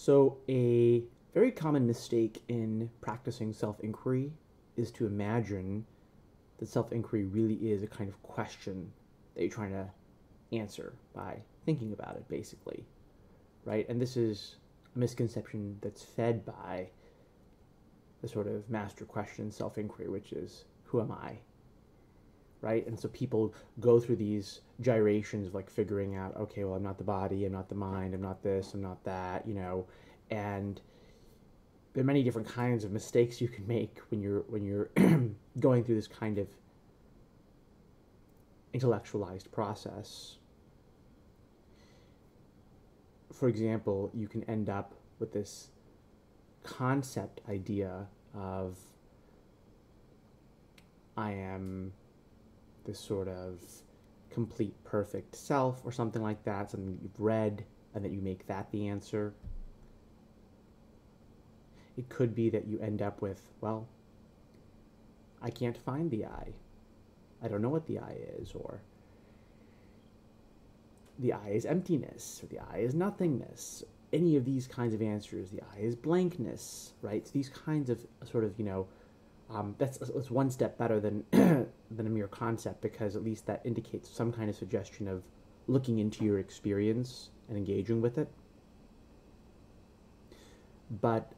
So, a very common mistake in practicing self inquiry is to imagine that self inquiry really is a kind of question that you're trying to answer by thinking about it, basically. Right? And this is a misconception that's fed by the sort of master question self inquiry, which is, who am I? Right? And so people go through these gyrations of like figuring out, okay, well, I'm not the body, I'm not the mind, I'm not this, I'm not that, and there are many different kinds of mistakes you can make when you're going through this kind of intellectualized process. For example, you can end up with this concept idea of I am this sort of complete perfect self or something like that, something that you've read, and that you make that the answer. It could be that you end up with, well, I can't find the I. I don't know what the I is, or the I is emptiness, or the I is nothingness. Any of these kinds of answers, the I is blankness, right? So these kinds of sort of, that's one step better than than a mere concept, because at least that indicates some kind of suggestion of looking into your experience and engaging with it. But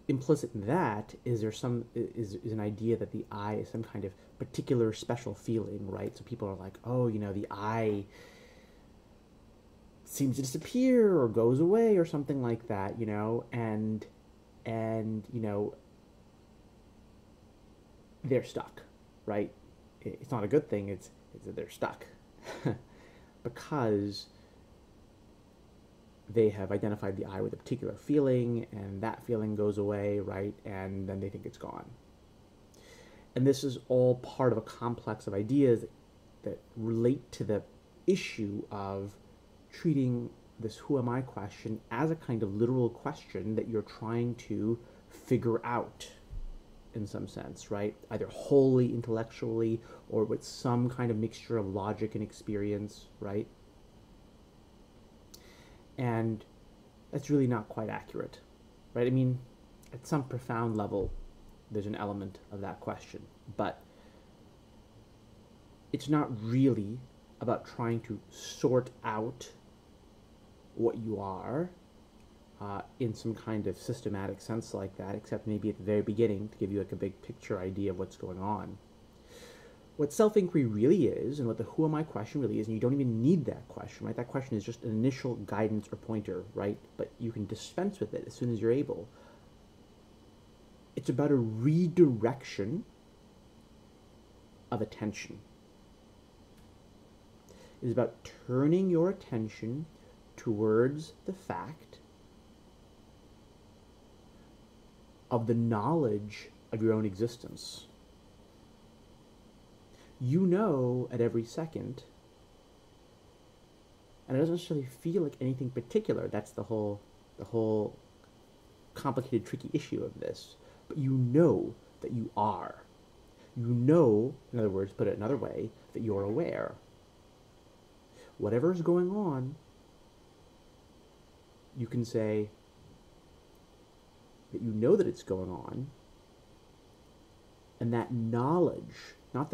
implicit in that is is an idea that the I is some kind of particular special feeling, right? So people are like, oh, the I seems to disappear or goes away or something like that, and they're stuck, right? It's not a good thing. It's that they're stuck because they have identified the I with a particular feeling, and that feeling goes away, right? And then they think it's gone. And this is all part of a complex of ideas that relate to the issue of treating this who am I question as a kind of literal question that you're trying to figure out in some sense, right? Either wholly intellectually or with some kind of mixture of logic and experience, right? And that's really not quite accurate, right? I mean, at some profound level, there's an element of that question, but it's not really about trying to sort out what you are in some kind of systematic sense like that, except maybe at the very beginning to give you like a big picture idea of what's going on. What self-inquiry really is, and what the who am I question really is, and you don't even need that question, right? That question is just an initial guidance or pointer, right? But you can dispense with it as soon as you're able. It's about a redirection of attention. It is about turning your attention towards the fact of the knowledge of your own existence. You know at every second, and it doesn't necessarily feel like anything particular. That's the whole complicated, tricky issue of this. But you know that you are. You know, in other words, put it another way, that you're aware. Whatever is going on, you can say that you know that it's going on, and that knowledge, not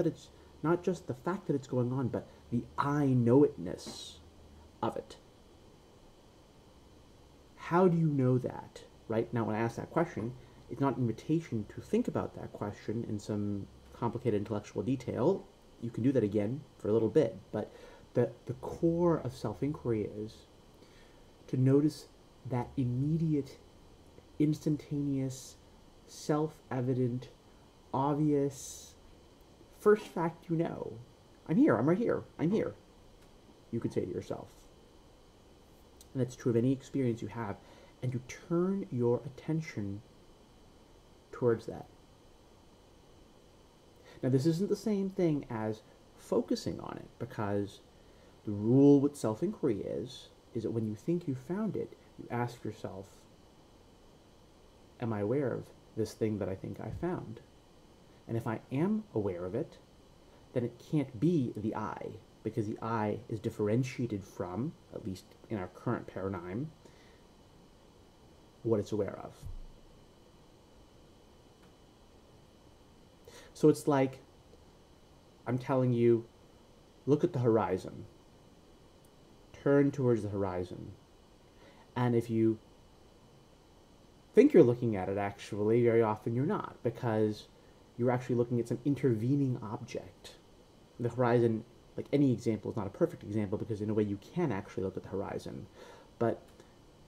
just the fact that it's going on, but the I know itness of it. How do you know that? Right? Now, when I ask that question, it's not an invitation to think about that question in some complicated intellectual detail. You can do that again for a little bit, but the core of self-inquiry is to notice that immediate, instantaneous, self-evident, obvious first fact you know. I'm here, I'm right here, I'm here, you could say to yourself. And that's true of any experience you have. And you turn your attention towards that. Now, this isn't the same thing as focusing on it, because the rule with self-inquiry is that when you think you found it, you ask yourself, am I aware of this thing that I think I found? And if I am aware of it, then it can't be the I, because the I is differentiated from, at least in our current paradigm, what it's aware of. So it's like I'm telling you, look at the horizon. Turn towards the horizon. And if you think you're looking at it, actually, very often you're not, because you're actually looking at some intervening object. The horizon, like any example, is not a perfect example because in a way you can actually look at the horizon. But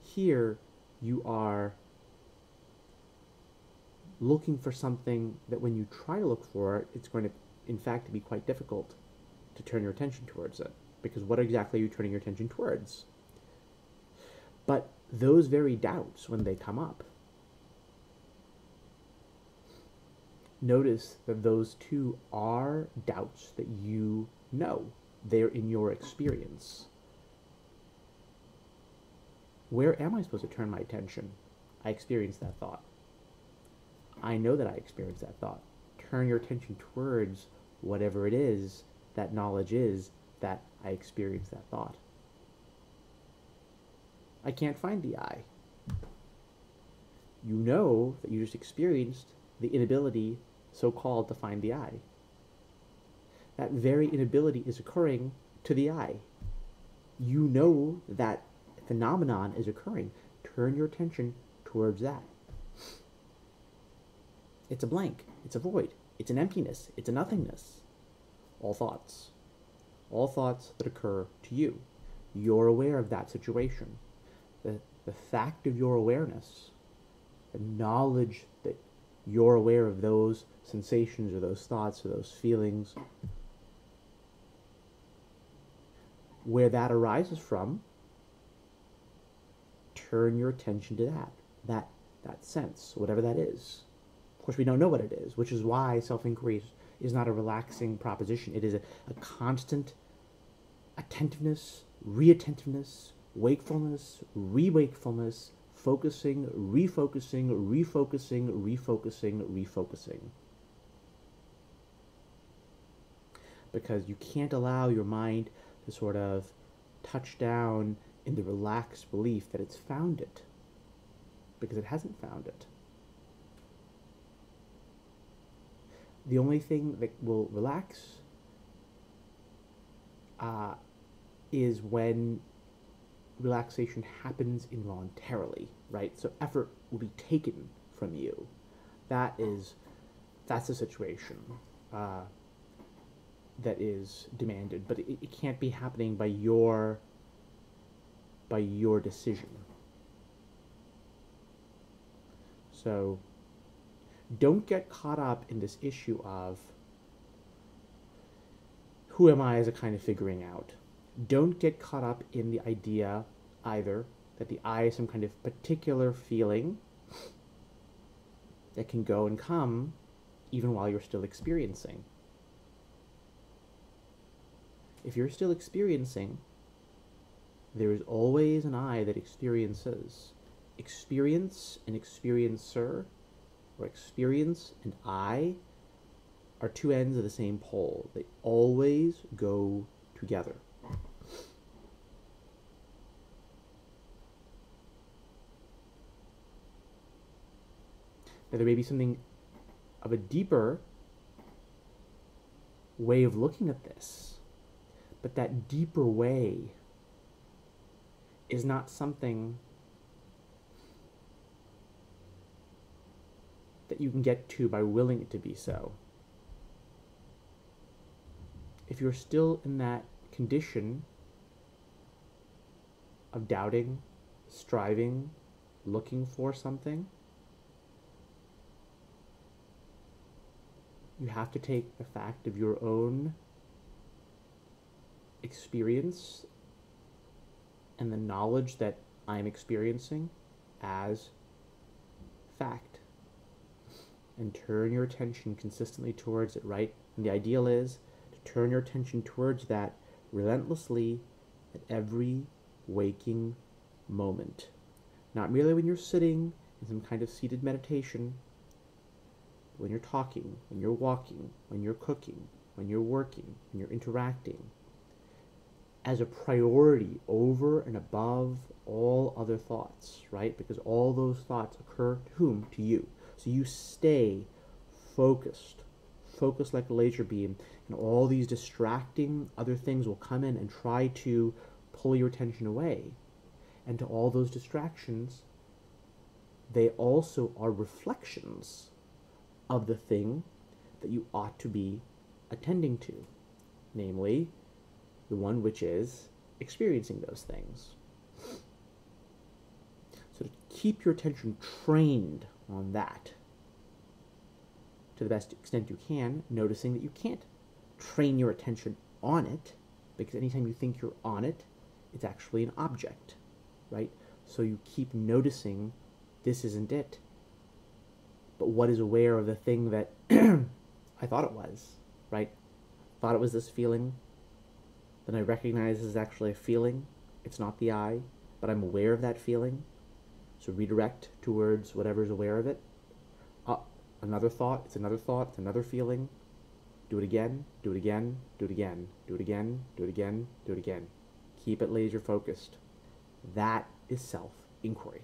here you are looking for something that when you try to look for it, it's going to, in fact, be quite difficult to turn your attention towards it. Because what exactly are you turning your attention towards? But those very doubts, when they come up, notice that those two are doubts that you know. They're in your experience. Where am I supposed to turn my attention? I experienced that thought. I know that I experienced that thought. Turn your attention towards whatever it is, that knowledge is, that I experienced that thought. I can't find the I. You know that you just experienced the inability, so-called, to find the I. That very inability is occurring to the I. You know that phenomenon is occurring. Turn your attention towards that. It's a blank. It's a void. It's an emptiness. It's a nothingness. All thoughts. All thoughts that occur to you. You're aware of that situation. The fact of your awareness, the knowledge that you're aware of those sensations or those thoughts or those feelings, where that arises from, turn your attention to that sense, whatever that is. Of course, we don't know what it is, which is why self-inquiry is not a relaxing proposition. It is a constant attentiveness, reattentiveness, wakefulness, re-wakefulness, focusing, refocusing, refocusing, refocusing, refocusing. Because you can't allow your mind to sort of touch down in the relaxed belief that it's found it, because it hasn't found it. The only thing that will relax is when relaxation happens involuntarily, right? So effort will be taken from you. That's the situation that is demanded, but it can't be happening by your decision. So don't get caught up in this issue of who am I as a kind of figuring out. Don't get caught up in the idea either that the I is some kind of particular feeling that can go and come even while you're still experiencing. If you're still experiencing, there is always an I that experiences. Experience and experiencer, or experience and I, are two ends of the same pole. They always go together. Now, there may be something of a deeper way of looking at this, but that deeper way is not something that you can get to by willing it to be so. If you're still in that condition of doubting, striving, looking for something, you have to take the fact of your own experience and the knowledge that I'm experiencing as fact, and turn your attention consistently towards it, right? And the ideal is to turn your attention towards that relentlessly at every waking moment. Not merely when you're sitting in some kind of seated meditation, when you're talking, when you're walking, when you're cooking, when you're working, when you're interacting. as a priority over and above all other thoughts, right? Because all those thoughts occur to whom? To you. So you stay focused, focused like a laser beam, and all these distracting other things will come in and try to pull your attention away. And to all those distractions, they also are reflections of the thing that you ought to be attending to, namely the one which is experiencing those things. So to keep your attention trained on that to the best extent you can, noticing that you can't train your attention on it, because anytime you think you're on it, it's actually an object, right? So you keep noticing this isn't it, but what is aware of the thing that I thought it was, right? Thought it was this feeling, then I recognize this is actually a feeling. It's not the I, but I'm aware of that feeling. So redirect towards whatever's aware of it. Another thought, it's another thought, it's another feeling. Do it again, do it again, do it again, do it again, do it again, do it again. Keep it laser focused. That is self-inquiry.